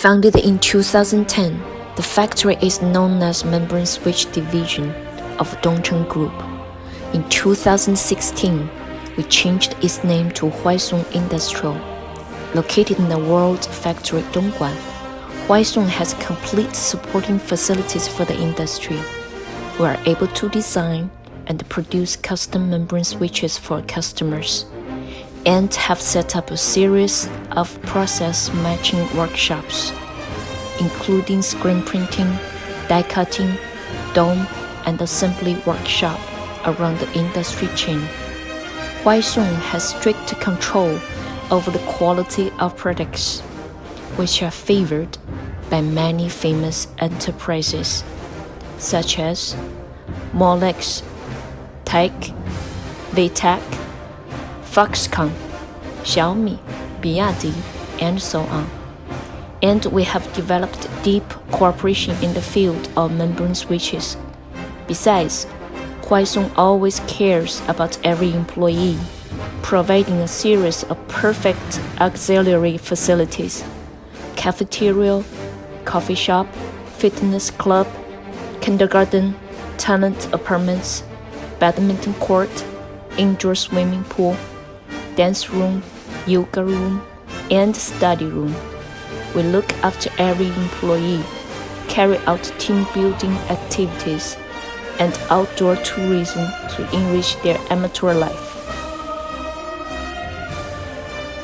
Founded in 2010, the factory is known as Membrane Switch Division of Dongcheng Group. In 2016, we changed its name to Huaisong Industrial. Located in the World Factory Dongguan, Huaisong has complete supporting facilities for the industry. We are able to design and produce custom membrane switches for customers, and have set up a series of process matching workshops, including screen printing, die cutting, dome, and assembly workshop around the industry chain. Huaisong has strict control over the quality of products, which are favored by many famous enterprises, such as Molex, Taik, VTech, Foxconn, Xiaomi, Biyadi, and so on. And we have developed deep cooperation in the field of membrane switches. Besides, Huaisong always cares about every employee, providing a series of perfect auxiliary facilities: cafeteria, coffee shop, fitness club, kindergarten, tenant apartments, badminton court, indoor swimming pool, dance room, yoga room, and study room. We look after every employee, carry out team building activities, and outdoor tourism to enrich their amateur life.